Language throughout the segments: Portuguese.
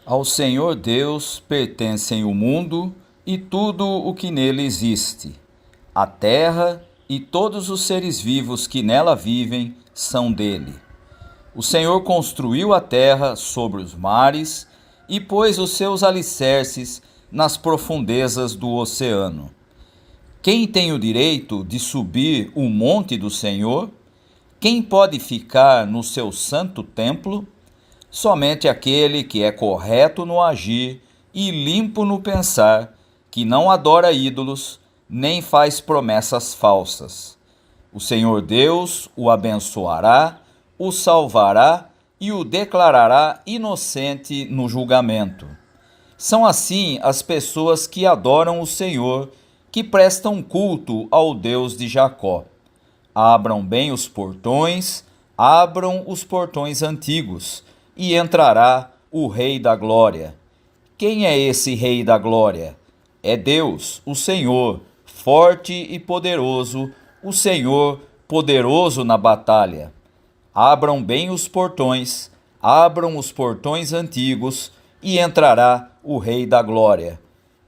Ao Senhor Deus pertencem o mundo e tudo o que nele existe. A terra e todos os seres vivos que nela vivem são dele. O Senhor construiu a terra sobre os mares e pôs os seus alicerces nas profundezas do oceano. Quem tem o direito de subir o monte do Senhor? Quem pode ficar no seu santo templo? Somente aquele que é correto no agir e limpo no pensar, que não adora ídolos, nem faz promessas falsas. O Senhor Deus o abençoará, o salvará e o declarará inocente no julgamento. São assim as pessoas que adoram o Senhor, que prestam culto ao Deus de Jacó. Abram bem os portões, abram os portões antigos, e entrará o Rei da Glória. Quem é esse Rei da Glória? É Deus, o Senhor, forte e poderoso, o Senhor poderoso na batalha. Abram bem os portões, abram os portões antigos, e entrará o Rei da Glória.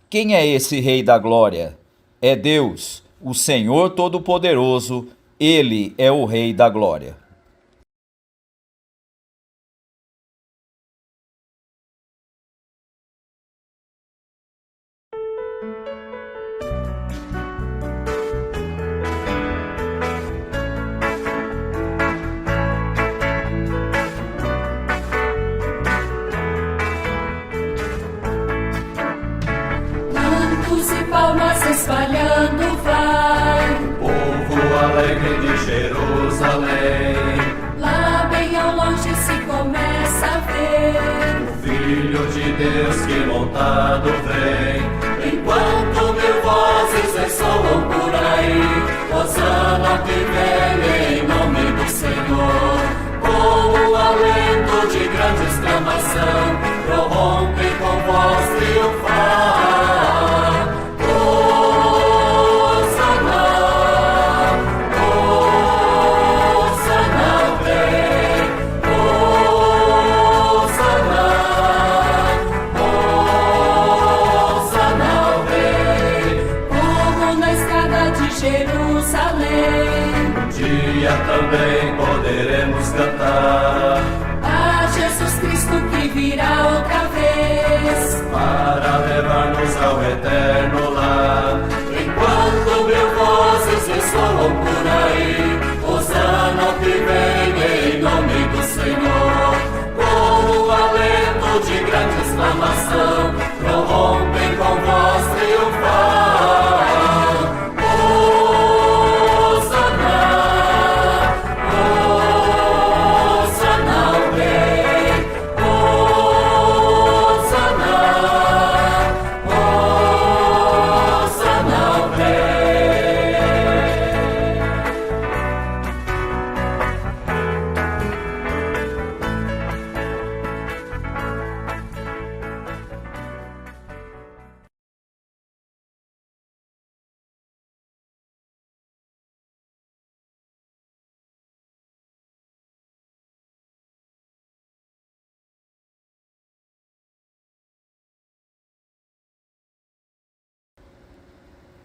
Quem é esse Rei da Glória? É Deus, o Senhor Todo-Poderoso, ele é o Rei da Glória. Cantos e palmas espalhando vai, Povo alegre de Jerusalém, lá bem ao longe se começa a ver. o Filho de Deus que montado vem. Enquanto mil vozes ressoam por aí, Hosana que vem em nome do Senhor. Com o alento de grande exclamação, prorrompe com voz triunfal. Também poderemos cantar A Jesus Cristo que virá outra vez, para levar-nos ao eterno lar. Enquanto mil vozes ressoam por aí, Hosana que vem em nome do Senhor. Com o alento de grande exclamação, prorrompem com voz triunfal.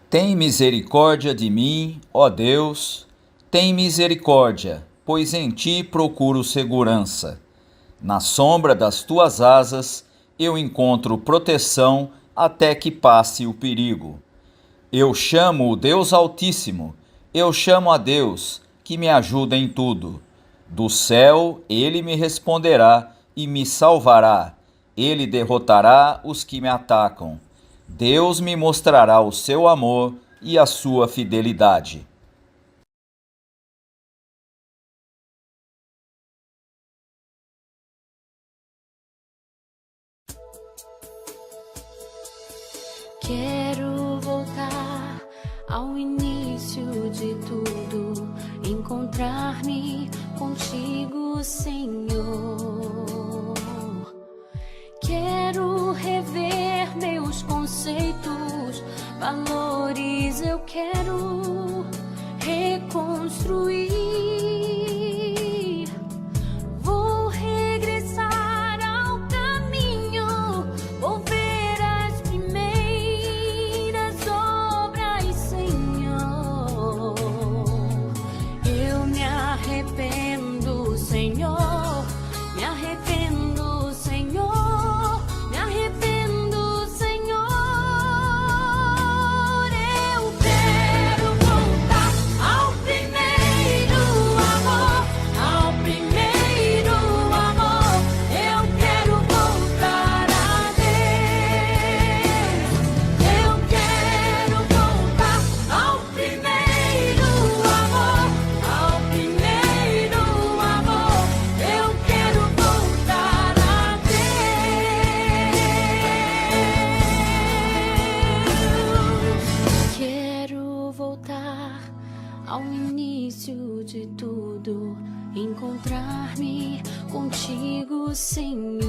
Tem misericórdia de mim, ó Deus, tem misericórdia, pois em ti procuro segurança. Na sombra das tuas asas eu encontro proteção até que passe o perigo. Eu chamo o Deus Altíssimo, eu chamo a Deus, que me ajuda em tudo. Do céu ele me responderá e me salvará. Ele derrotará os que me atacam. Deus me mostrará o seu amor e a sua fidelidade. Quero voltar ao início de tudo, encontrar-me contigo, Senhor. Quero rever meus conceitos, valores, eu quero reconstruir. Vou regressar ao caminho comigo, Senhor.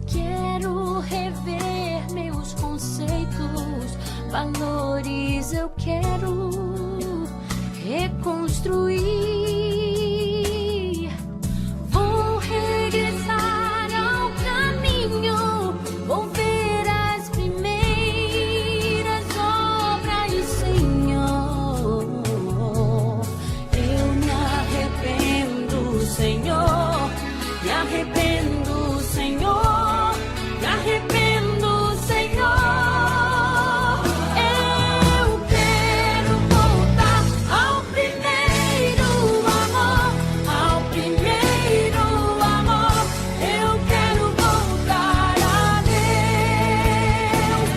Quero rever meus conceitos, valores eu quero reconstruir. Vou regressar ao caminho, vou ver as primeiras obras, Senhor. Eu me arrependo, Senhor, me arrependo, Senhor, me arrependo, Senhor. Eu quero voltar ao primeiro amor, ao primeiro amor. Eu quero voltar a Deus.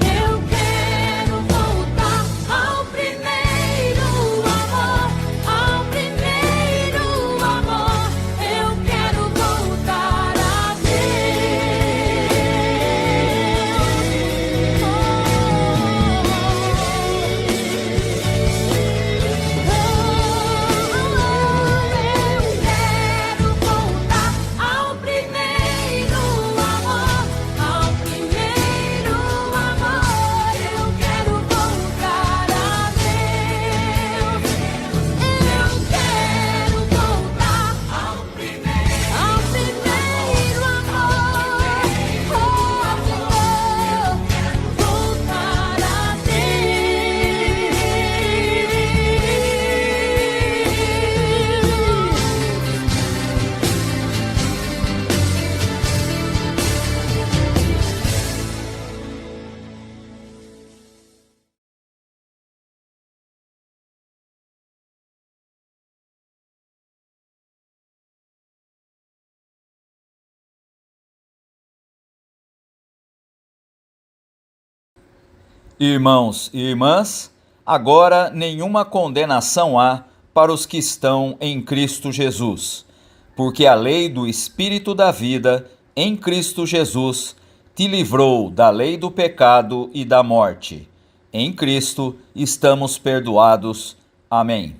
Eu quero voltar ao primeiro amor, ao primeiro amor. Eu quero voltar a Irmãos e irmãs, agora nenhuma condenação há para os que estão em Cristo Jesus, porque a lei do Espírito da vida em Cristo Jesus te livrou da lei do pecado e da morte. Em Cristo estamos perdoados. Amém.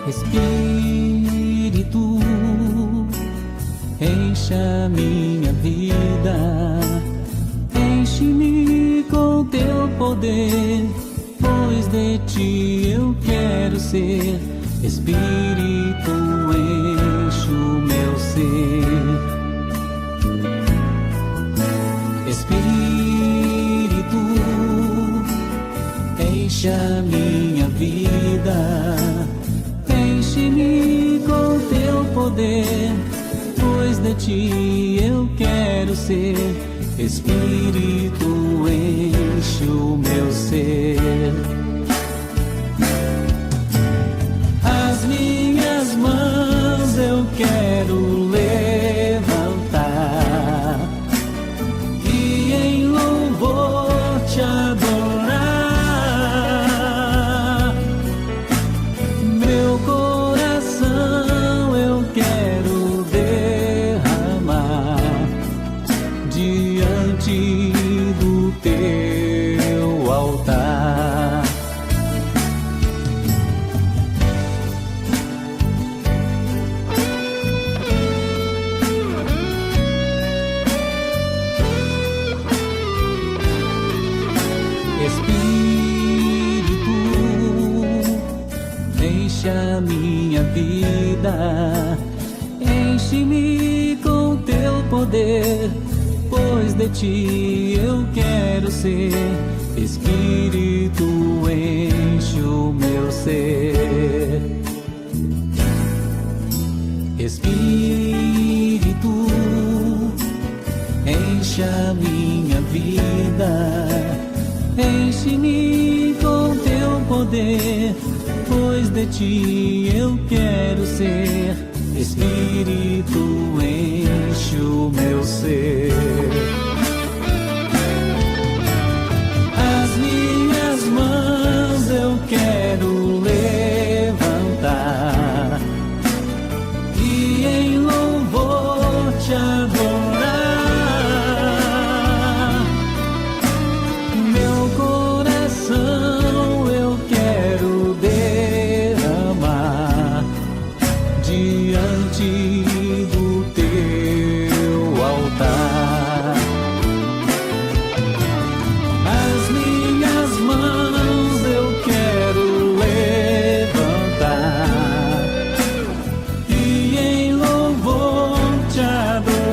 Espírito, encha minha vida, enche-me com teu poder, pois de ti eu quero ser. Espírito, enche o meu ser. Espírito, encha minha vida, enche-me com teu poder, pois de ti eu quero ser. Espírito, enche o meu ser. As minhas mãos eu quero levantar e em louvor te adorar. Meu coração eu quero derramar diante do teu altar. Espírito, encha minha vida, enche-me com teu poder, pois de ti eu quero ser. Espírito, enche o meu ser. Espírito, encha minha vida, enche-me poder, pois de ti eu quero ser. Espírito, enche o meu ser. As minhas mãos eu quero levantar e em louvor te adorar. Meu coração eu quero derramar diante do teu altar. As minhas mãos eu quero levantar e em louvor te adorar.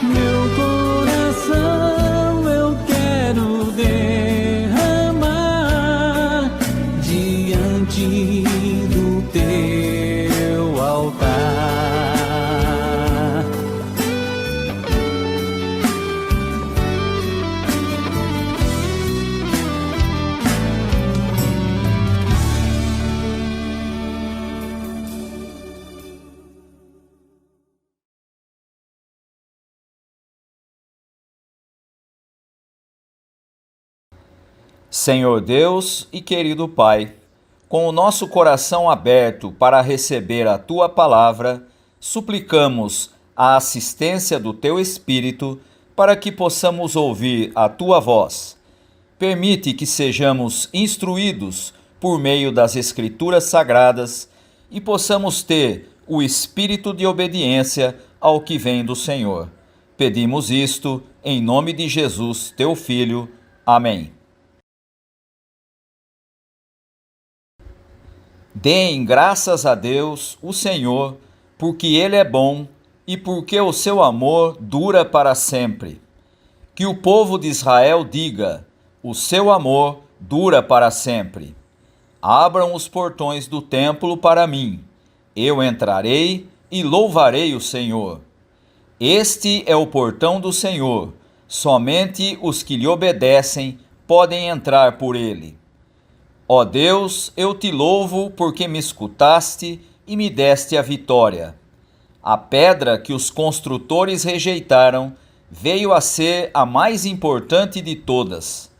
Meu coração eu quero derramar diante do teu altar. Senhor Deus e querido Pai, com o nosso coração aberto para receber a Tua palavra, suplicamos a assistência do Teu Espírito para que possamos ouvir a Tua voz. Permite que sejamos instruídos por meio das Escrituras Sagradas e possamos ter o espírito de obediência ao que vem do Senhor. Pedimos isto em nome de Jesus, Teu Filho. Amém. Deem graças a Deus, o Senhor, porque Ele é bom e porque o seu amor dura para sempre. Que o povo de Israel diga: o seu amor dura para sempre. Abram os portões do templo para mim. Eu entrarei e louvarei o Senhor. Este é o portão do Senhor. Somente os que lhe obedecem podem entrar por ele. Ó Deus, eu te louvo porque me escutaste e me deste a vitória. A pedra que os construtores rejeitaram veio a ser a mais importante de todas.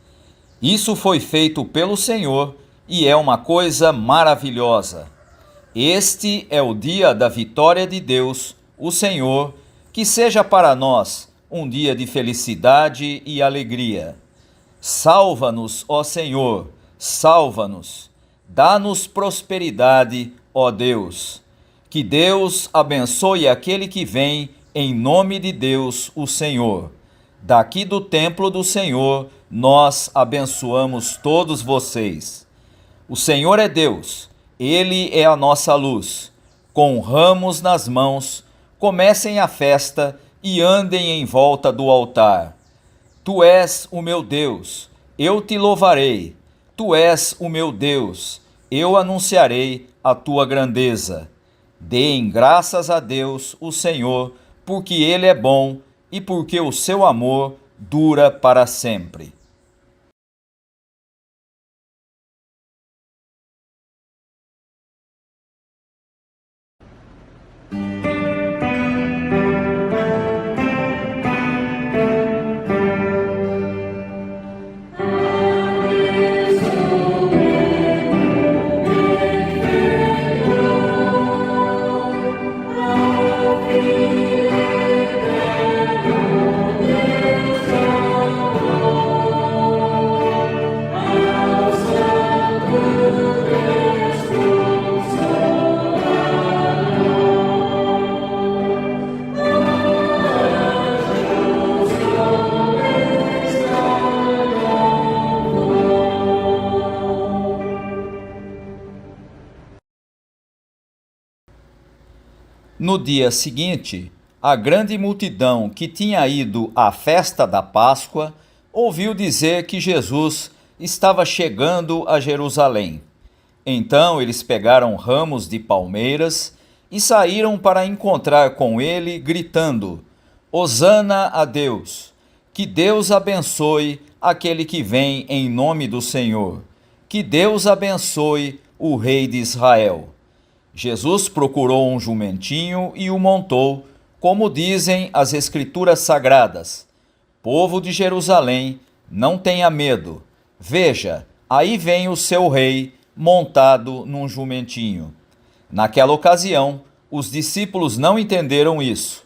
Isso foi feito pelo Senhor e é uma coisa maravilhosa. Este é o dia da vitória de Deus, o Senhor, que seja para nós um dia de felicidade e alegria. Salva-nos, ó Senhor, salva-nos. Dá-nos prosperidade, ó Deus. Que Deus abençoe aquele que vem em nome de Deus, o Senhor. Daqui do templo do Senhor, nós abençoamos todos vocês. O Senhor é Deus, Ele é a nossa luz. Com ramos nas mãos, comecem a festa e andem em volta do altar. Tu és o meu Deus, eu te louvarei. Tu és o meu Deus, eu anunciarei a tua grandeza. Deem graças a Deus, o Senhor, porque Ele é bom e porque o seu amor dura para sempre. No dia seguinte, a grande multidão que tinha ido à festa da Páscoa ouviu dizer que Jesus estava chegando a Jerusalém. Então eles pegaram ramos de palmeiras e saíram para encontrar com ele, gritando: Hosana a Deus! Que Deus abençoe aquele que vem em nome do Senhor. Que Deus abençoe o Rei de Israel. Jesus procurou um jumentinho e o montou, como dizem as Escrituras Sagradas. Povo de Jerusalém, não tenha medo. Veja, aí vem o seu rei montado num jumentinho. Naquela ocasião, os discípulos não entenderam isso,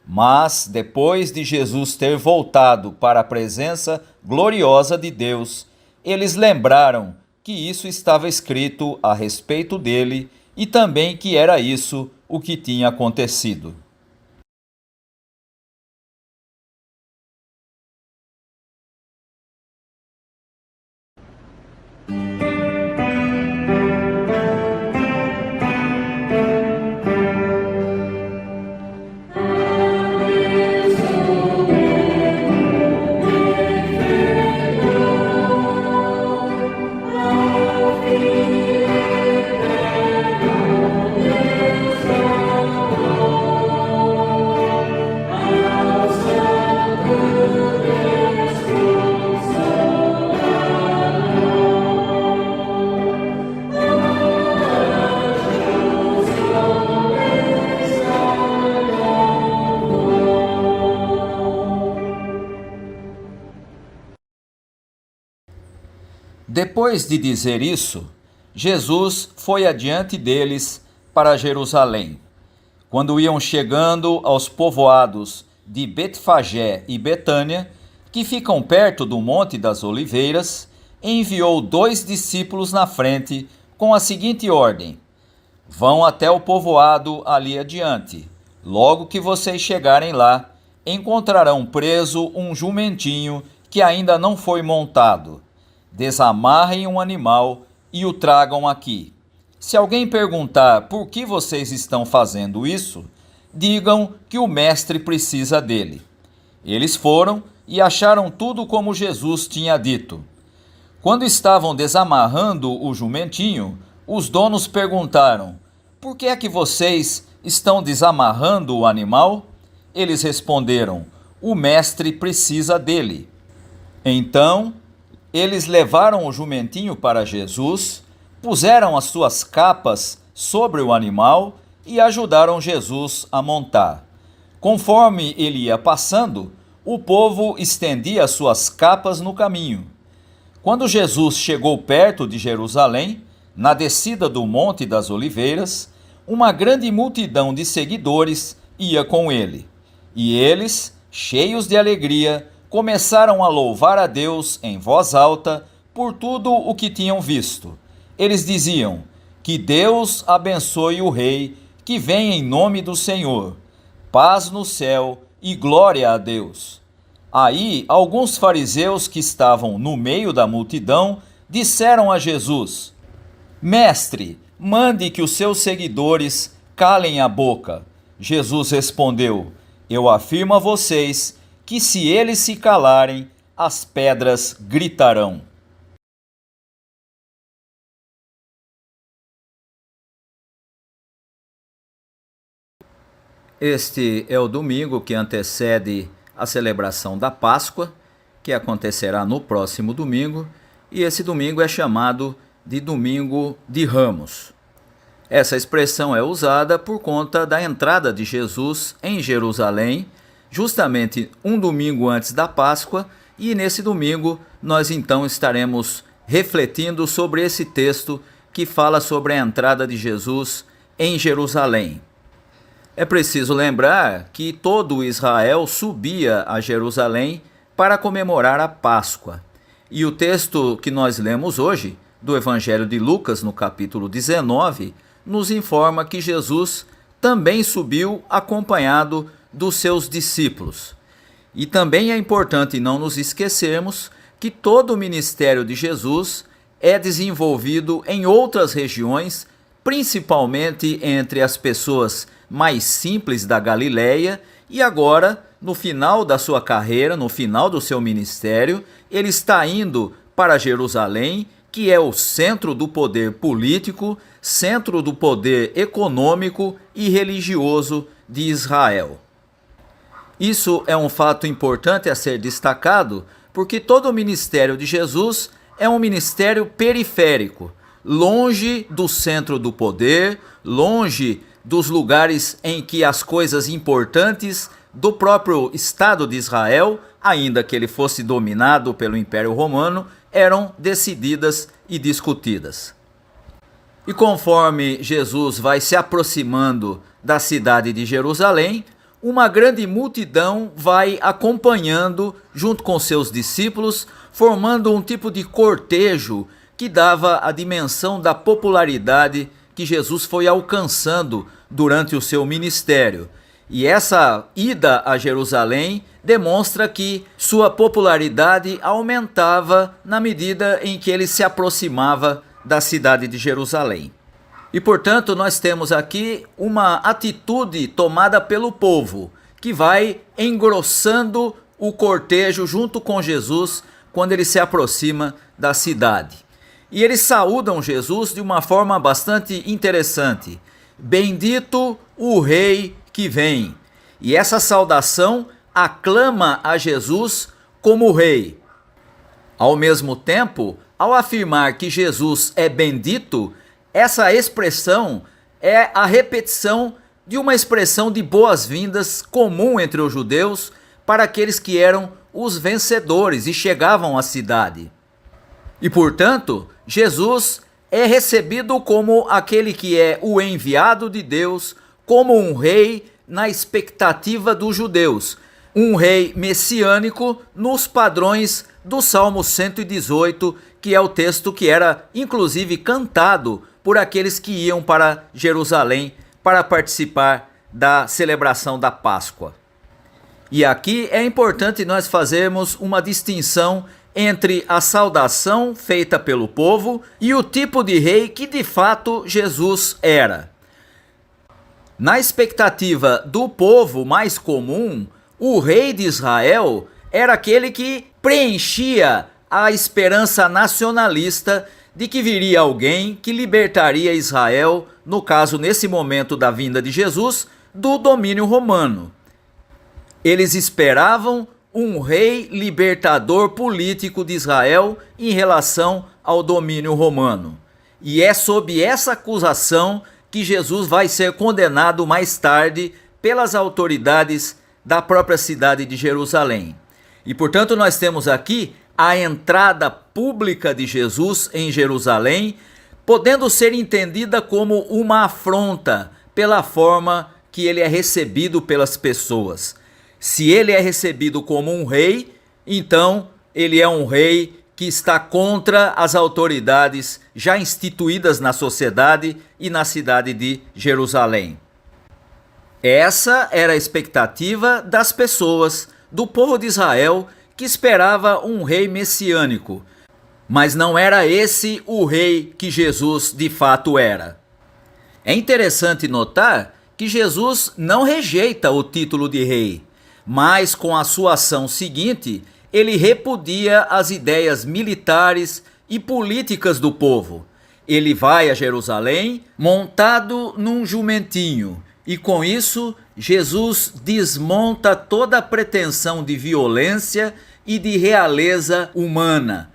mas depois de Jesus ter voltado para a presença gloriosa de Deus, eles lembraram que isso estava escrito a respeito dele e também que era isso o que tinha acontecido. Depois de dizer isso, Jesus foi adiante deles para Jerusalém. Quando iam chegando aos povoados de Betfagé e Betânia, que ficam perto do Monte das Oliveiras, enviou 2 discípulos na frente com a seguinte ordem: vão até o povoado ali adiante. Logo que vocês chegarem lá, encontrarão preso um jumentinho que ainda não foi montado. Desamarrem um animal e o tragam aqui. Se alguém perguntar por que vocês estão fazendo isso, digam que o mestre precisa dele. Eles foram e acharam tudo como Jesus tinha dito. Quando estavam desamarrando o jumentinho, os donos perguntaram: por que é que vocês estão desamarrando o animal? Eles responderam: o mestre precisa dele. Então, eles levaram o jumentinho para Jesus, puseram as suas capas sobre o animal e ajudaram Jesus a montar. Conforme ele ia passando, o povo estendia as suas capas no caminho. Quando Jesus chegou perto de Jerusalém, na descida do Monte das Oliveiras, uma grande multidão de seguidores ia com ele. E eles, cheios de alegria, começaram a louvar a Deus em voz alta por tudo o que tinham visto. Eles diziam: que Deus abençoe o Rei que vem em nome do Senhor. Paz no céu e glória a Deus. Aí alguns fariseus que estavam no meio da multidão disseram a Jesus: Mestre, mande que os seus seguidores calem a boca. Jesus respondeu: eu afirmo a vocês que se eles se calarem, as pedras gritarão. Este é o domingo que antecede a celebração da Páscoa, que acontecerá no próximo domingo, e esse domingo é chamado de Domingo de Ramos. Essa expressão é usada por conta da entrada de Jesus em Jerusalém, justamente um domingo antes da Páscoa, e nesse domingo nós então estaremos refletindo sobre esse texto que fala sobre a entrada de Jesus em Jerusalém. É preciso lembrar que todo Israel subia a Jerusalém para comemorar a Páscoa. E o texto que nós lemos hoje, do Evangelho de Lucas, no capítulo 19, nos informa que Jesus também subiu acompanhado dos seus discípulos. E também é importante não nos esquecermos que todo o ministério de Jesus é desenvolvido em outras regiões, principalmente entre as pessoas mais simples da Galileia, e agora, no final da sua carreira, no final do seu ministério, ele está indo para Jerusalém, que é o centro do poder político, centro do poder econômico e religioso de Israel. Isso é um fato importante a ser destacado, porque todo o ministério de Jesus é um ministério periférico, longe do centro do poder, longe dos lugares em que as coisas importantes do próprio Estado de Israel, ainda que ele fosse dominado pelo Império Romano, eram decididas e discutidas. E conforme Jesus vai se aproximando da cidade de Jerusalém, uma grande multidão vai acompanhando junto com seus discípulos, formando um tipo de cortejo que dava a dimensão da popularidade que Jesus foi alcançando durante o seu ministério. E essa ida a Jerusalém demonstra que sua popularidade aumentava na medida em que ele se aproximava da cidade de Jerusalém. E portanto nós temos aqui uma atitude tomada pelo povo, que vai engrossando o cortejo junto com Jesus quando ele se aproxima da cidade. E eles saúdam Jesus de uma forma bastante interessante. Bendito o Rei que vem. E essa saudação aclama a Jesus como Rei. Ao mesmo tempo, ao afirmar que Jesus é bendito, essa expressão é a repetição de uma expressão de boas-vindas comum entre os judeus para aqueles que eram os vencedores e chegavam à cidade. E, portanto, Jesus é recebido como aquele que é o enviado de Deus, como um rei na expectativa dos judeus, um rei messiânico nos padrões do Salmo 118, que é o texto que era inclusive cantado por aqueles que iam para Jerusalém para participar da celebração da Páscoa. E aqui é importante nós fazermos uma distinção entre a saudação feita pelo povo e o tipo de rei que de fato Jesus era. Na expectativa do povo mais comum, o rei de Israel era aquele que preenchia a esperança nacionalista de que viria alguém que libertaria Israel, no caso, nesse momento da vinda de Jesus, do domínio romano. Eles esperavam um rei libertador político de Israel em relação ao domínio romano. E é sob essa acusação que Jesus vai ser condenado mais tarde pelas autoridades da própria cidade de Jerusalém. E portanto nós temos aqui a entrada pública de Jesus em Jerusalém, podendo ser entendida como uma afronta pela forma que ele é recebido pelas pessoas. Se ele é recebido como um rei, então ele é um rei que está contra as autoridades já instituídas na sociedade e na cidade de Jerusalém. Essa era a expectativa das pessoas, do povo de Israel, que esperava um rei messiânico. Mas não era esse o rei que Jesus de fato era. É interessante notar que Jesus não rejeita o título de rei, mas com a sua ação seguinte, ele repudia as ideias militares e políticas do povo. Ele vai a Jerusalém montado num jumentinho, e com isso Jesus desmonta toda a pretensão de violência e de realeza humana.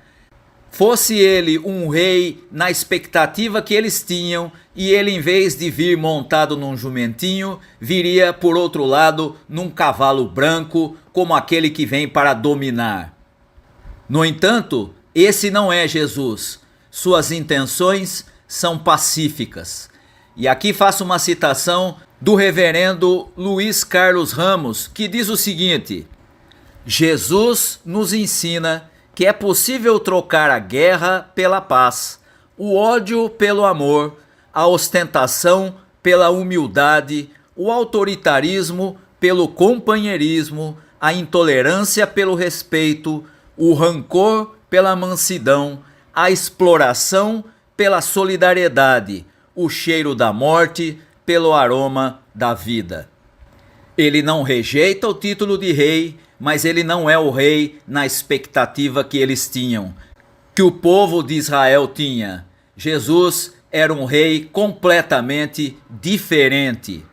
Fosse ele um rei na expectativa que eles tinham, e ele, em vez de vir montado num jumentinho, viria por outro lado num cavalo branco, como aquele que vem para dominar. No entanto, esse não é Jesus. Suas intenções são pacíficas. E aqui faço uma citação do reverendo Luiz Carlos Ramos, que diz o seguinte: Jesus nos ensina que é possível trocar a guerra pela paz, o ódio pelo amor, a ostentação pela humildade, o autoritarismo pelo companheirismo, a intolerância pelo respeito, o rancor pela mansidão, a exploração pela solidariedade, o cheiro da morte pelo aroma da vida. Ele não rejeita o título de rei, mas ele não é o rei na expectativa que eles tinham, que o povo de Israel tinha. Jesus era um rei completamente diferente.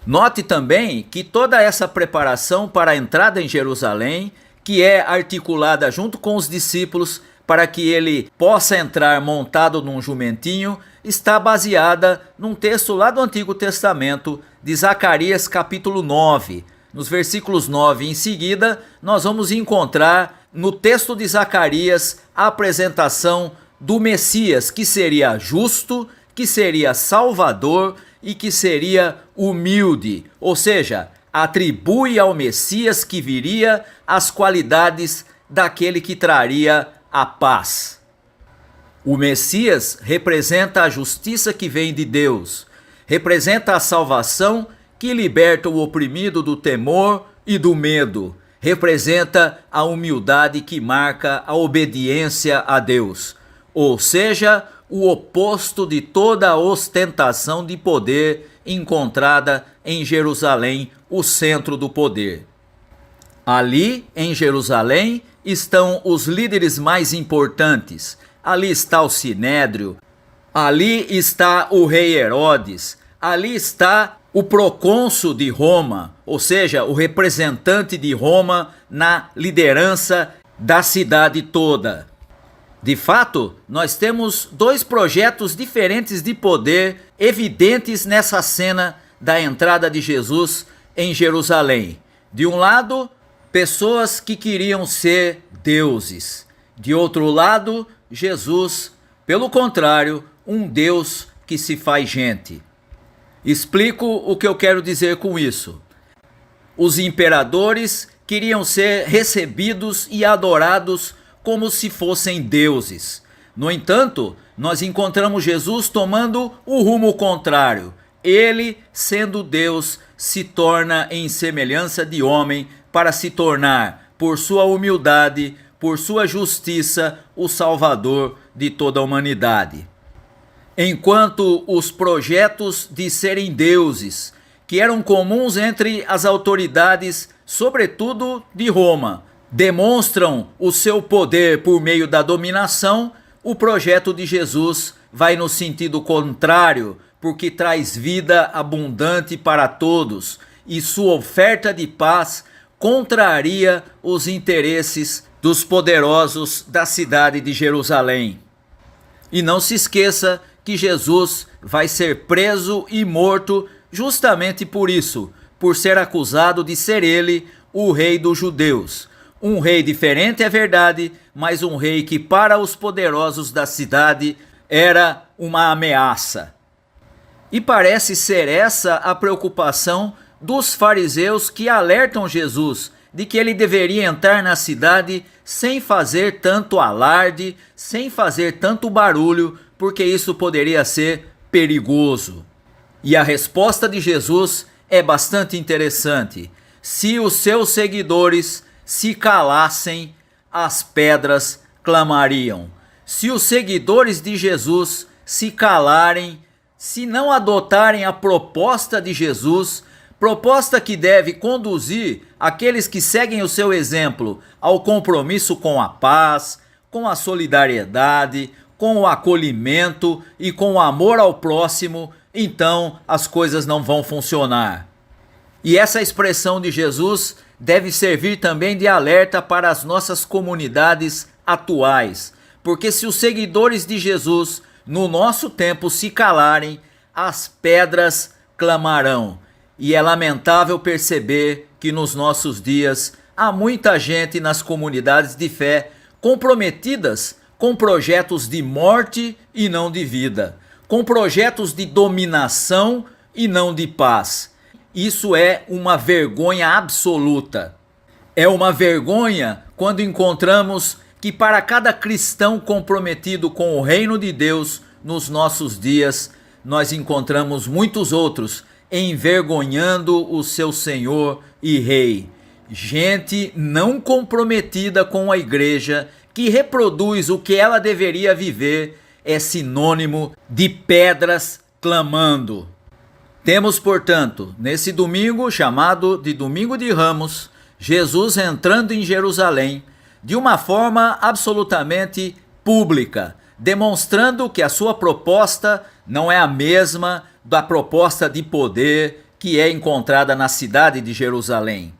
Note também que toda essa preparação para a entrada em Jerusalém, que é articulada junto com os discípulos para que ele possa entrar montado num jumentinho, está baseada num texto lá do Antigo Testamento, de Zacarias capítulo 9. Nos versículos 9 em seguida, nós vamos encontrar no texto de Zacarias a apresentação do Messias, que seria justo, que seria salvador e que seria humilde, ou seja, atribui ao Messias que viria as qualidades daquele que traria a paz. O Messias representa a justiça que vem de Deus, representa a salvação que liberta o oprimido do temor e do medo, representa a humildade que marca a obediência a Deus, ou seja, o oposto de toda a ostentação de poder encontrada em Jerusalém, o centro do poder. Ali, em Jerusalém, estão os líderes mais importantes. Ali está o Sinédrio, ali está o rei Herodes, ali está o procônsul de Roma, ou seja, o representante de Roma na liderança da cidade toda. De fato, nós temos dois projetos diferentes de poder evidentes nessa cena da entrada de Jesus em Jerusalém. De um lado, pessoas que queriam ser deuses. De outro lado, Jesus, pelo contrário, um Deus que se faz gente. Explico o que eu quero dizer com isso. Os imperadores queriam ser recebidos e adorados como se fossem deuses. No entanto, nós encontramos Jesus tomando o rumo contrário. Ele, sendo Deus, se torna em semelhança de homem para se tornar, por sua humildade, por sua justiça, o Salvador de toda a humanidade. Enquanto os projetos de serem deuses, que eram comuns entre as autoridades, sobretudo de Roma, demonstram o seu poder por meio da dominação, o projeto de Jesus vai no sentido contrário, porque traz vida abundante para todos e sua oferta de paz contraria os interesses dos poderosos da cidade de Jerusalém. E não se esqueça que Jesus vai ser preso e morto justamente por isso, por ser acusado de ser ele o rei dos judeus. Um rei diferente, é verdade, mas um rei que para os poderosos da cidade era uma ameaça. E parece ser essa a preocupação dos fariseus que alertam Jesus de que ele deveria entrar na cidade sem fazer tanto alarde, sem fazer tanto barulho, porque isso poderia ser perigoso. E a resposta de Jesus é bastante interessante. Se os seus seguidores se calassem, as pedras clamariam. Se os seguidores de Jesus se calarem, se não adotarem a proposta de Jesus, proposta que deve conduzir aqueles que seguem o seu exemplo ao compromisso com a paz, com a solidariedade, com o acolhimento e com o amor ao próximo, então as coisas não vão funcionar. E essa expressão de Jesus deve servir também de alerta para as nossas comunidades atuais, porque se os seguidores de Jesus no nosso tempo se calarem, as pedras clamarão. E é lamentável perceber que nos nossos dias há muita gente nas comunidades de fé comprometidas com projetos de morte e não de vida, com projetos de dominação e não de paz. Isso é uma vergonha absoluta. É uma vergonha quando encontramos que para cada cristão comprometido com o reino de Deus nos nossos dias, nós encontramos muitos outros envergonhando o seu Senhor e Rei. Gente não comprometida com a igreja, que reproduz o que ela deveria viver, é sinônimo de pedras clamando. Temos, portanto, nesse domingo, chamado de Domingo de Ramos, Jesus entrando em Jerusalém de uma forma absolutamente pública, demonstrando que a sua proposta não é a mesma da proposta de poder que é encontrada na cidade de Jerusalém.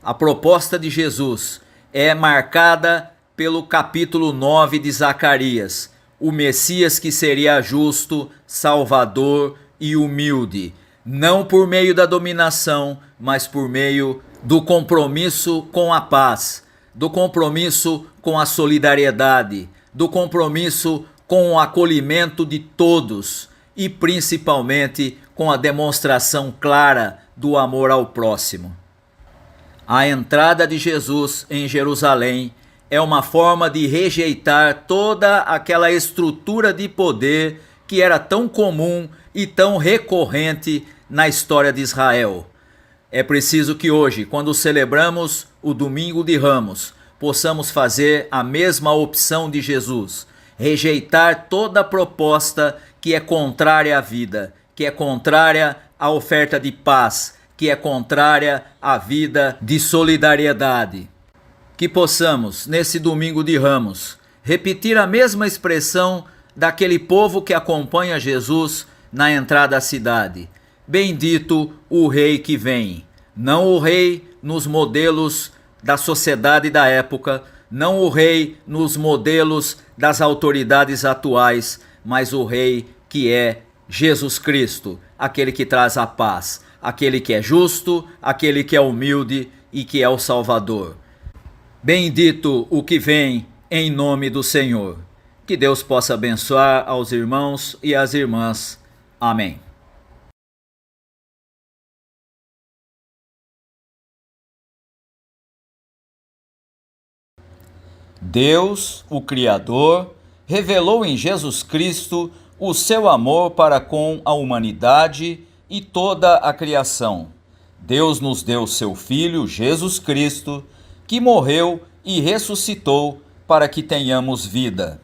A proposta de Jesus é marcada pelo capítulo 9 de Zacarias, o Messias que seria justo, salvador e humilde, não por meio da dominação, mas por meio do compromisso com a paz, do compromisso com a solidariedade, do compromisso com o acolhimento de todos e principalmente com a demonstração clara do amor ao próximo. A entrada de Jesus em Jerusalém é uma forma de rejeitar toda aquela estrutura de poder que era tão comum e tão recorrente na história de Israel. É preciso que hoje, quando celebramos o Domingo de Ramos, possamos fazer a mesma opção de Jesus, rejeitar toda proposta que é contrária à vida, que é contrária à oferta de paz, que é contrária à vida de solidariedade. Que possamos, nesse Domingo de Ramos, repetir a mesma expressão daquele povo que acompanha Jesus na entrada à cidade. Bendito o Rei que vem. Não o Rei nos modelos da sociedade da época, não o Rei nos modelos das autoridades atuais, mas o Rei que é Jesus Cristo, aquele que traz a paz, aquele que é justo, aquele que é humilde e que é o Salvador. Bendito o que vem em nome do Senhor. Que Deus possa abençoar aos irmãos e às irmãs. Amém. Deus, o Criador, revelou em Jesus Cristo o seu amor para com a humanidade e toda a criação. Deus nos deu seu Filho, Jesus Cristo, que morreu e ressuscitou para que tenhamos vida.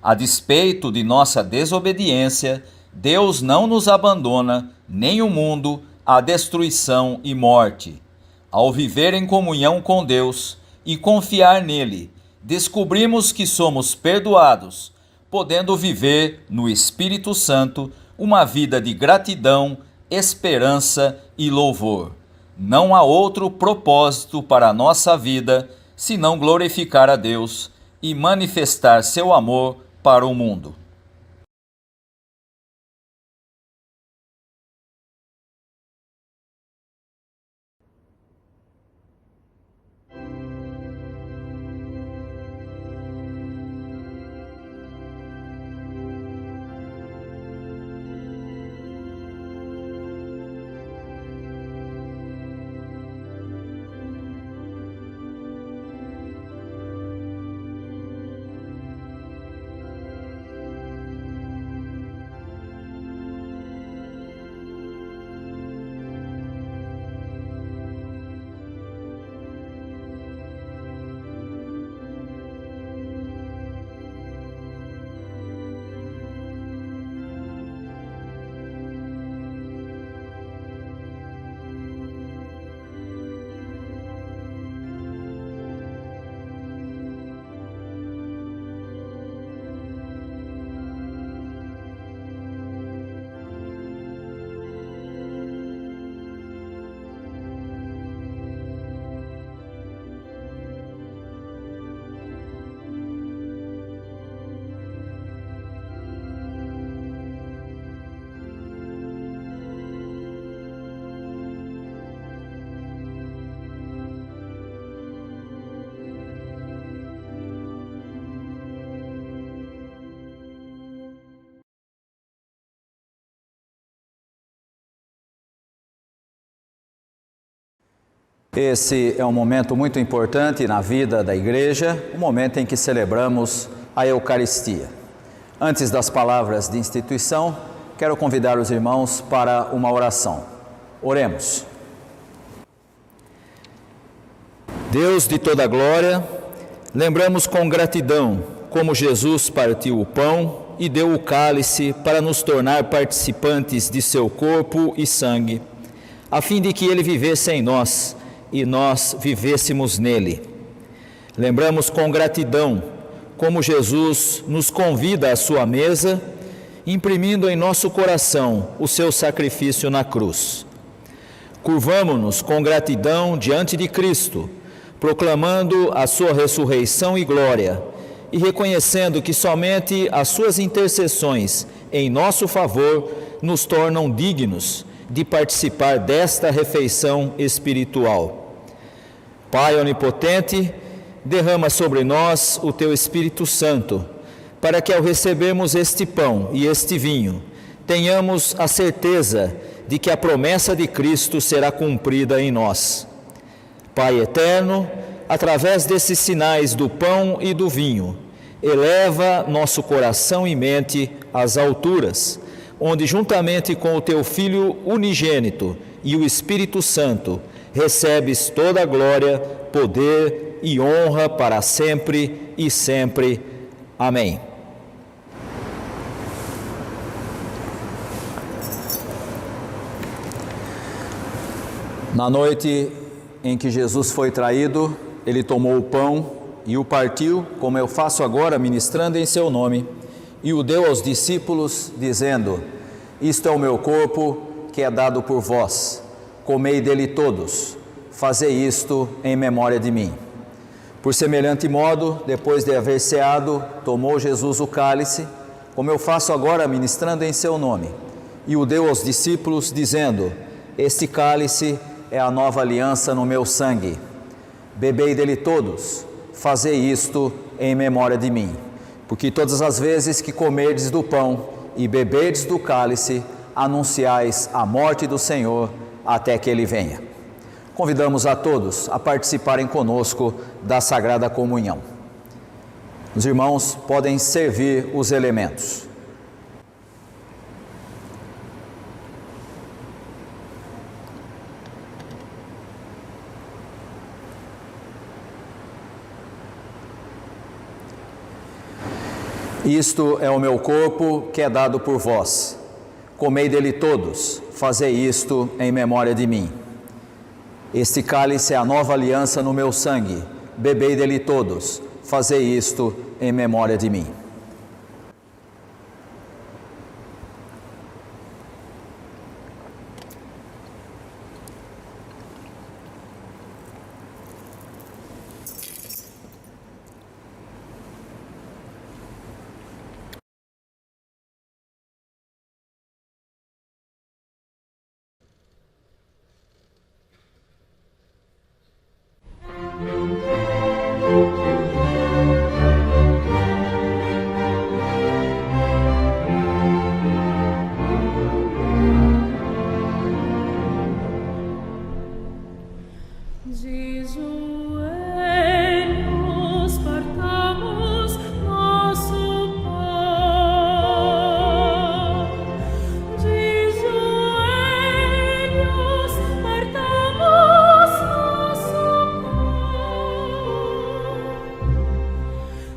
A despeito de nossa desobediência, Deus não nos abandona, nem o mundo, à destruição e morte. Ao viver em comunhão com Deus e confiar nele, descobrimos que somos perdoados, podendo viver no Espírito Santo uma vida de gratidão, esperança e louvor. Não há outro propósito para a nossa vida senão glorificar a Deus e manifestar seu amor para o mundo. Esse é um momento muito importante na vida da igreja, o momento em que celebramos a Eucaristia. Antes das palavras de instituição, quero convidar os irmãos para uma oração. Oremos. Deus de toda glória, lembramos com gratidão como Jesus partiu o pão e deu o cálice para nos tornar participantes de seu corpo e sangue, a fim de que ele vivesse em nós e nós vivêssemos nele. Lembramos com gratidão como Jesus nos convida à sua mesa, imprimindo em nosso coração o seu sacrifício na cruz. Curvamo-nos com gratidão diante de Cristo, proclamando a sua ressurreição e glória, e reconhecendo que somente as suas intercessões em nosso favor nos tornam dignos de participar desta refeição espiritual. Pai onipotente, derrama sobre nós o teu Espírito Santo, para que ao recebermos este pão e este vinho, tenhamos a certeza de que a promessa de Cristo será cumprida em nós. Pai eterno, através desses sinais do pão e do vinho, eleva nosso coração e mente às alturas, onde juntamente com o teu Filho unigênito e o Espírito Santo, recebes toda a glória, poder e honra para sempre e sempre. Amém. Na noite em que Jesus foi traído, ele tomou o pão e o partiu, como eu faço agora, ministrando em seu nome, e o deu aos discípulos, dizendo: isto é o meu corpo, que é dado por vós. Comei dele todos, fazei isto em memória de mim. Por semelhante modo, depois de haver ceado, tomou Jesus o cálice, como eu faço agora, ministrando em seu nome, e o deu aos discípulos, dizendo: este cálice é a nova aliança no meu sangue. Bebei dele todos, fazei isto em memória de mim. Porque todas as vezes que comerdes do pão e beberdes do cálice, anunciais a morte do Senhor até que ele venha. Convidamos a todos a participarem conosco da Sagrada Comunhão. Os irmãos podem servir os elementos. Isto é o meu corpo, que é dado por vós. Comei dele todos, fazei isto em memória de mim. Este cálice é a nova aliança no meu sangue. Bebei dele todos, fazei isto em memória de mim. De joelhos partamos nosso pão. De joelhos partamos nosso pão.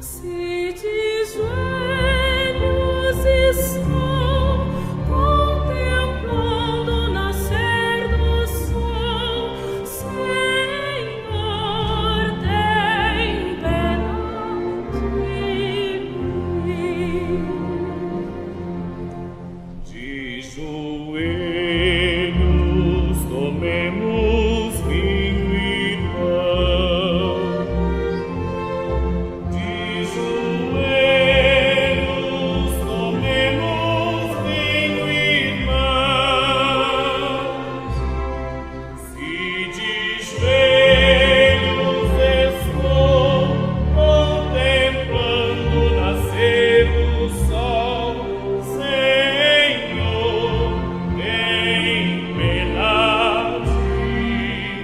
Se de joelhos estou contemplando o nascer do sol, Senhor, tem pena de mim. De joelhos tomemos vinho e pão. De joelhos tomemos vinho e pão. Se de joelhos estou contemplando o nascer do sol, Senhor, tem pena de mim.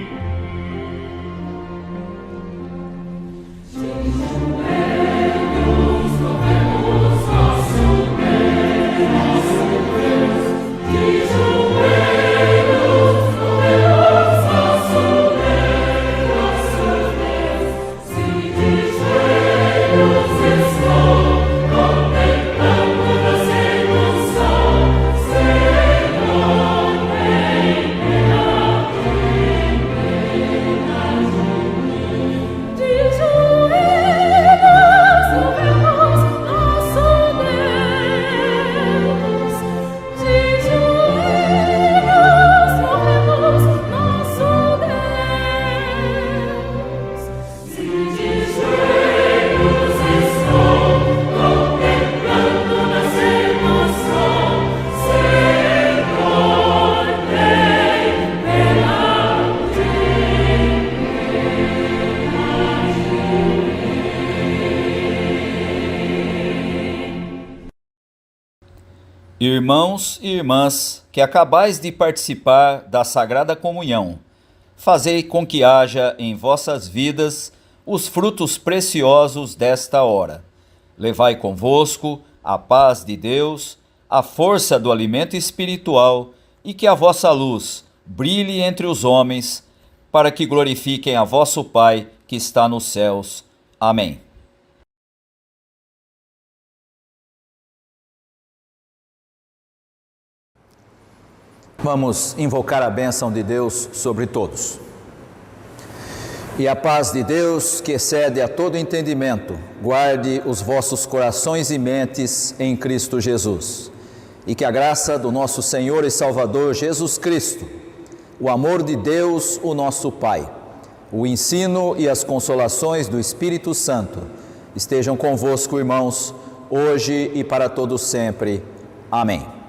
De joelhos louvemos nosso Deus. De joelhos louvemos nosso Deus. Irmãos e irmãs que acabais de participar da Sagrada Comunhão, fazei com que haja em vossas vidas os frutos preciosos desta hora. Levai convosco a paz de Deus, a força do alimento espiritual e que a vossa luz brilhe entre os homens, para que glorifiquem a vosso Pai que está nos céus. Amém. Vamos invocar a bênção de Deus sobre todos. E a paz de Deus, que excede a todo entendimento, guarde os vossos corações e mentes em Cristo Jesus. E que a graça do nosso Senhor e Salvador Jesus Cristo, o amor de Deus, o nosso Pai, o ensino e as consolações do Espírito Santo estejam convosco, irmãos, hoje e para todos sempre. Amém.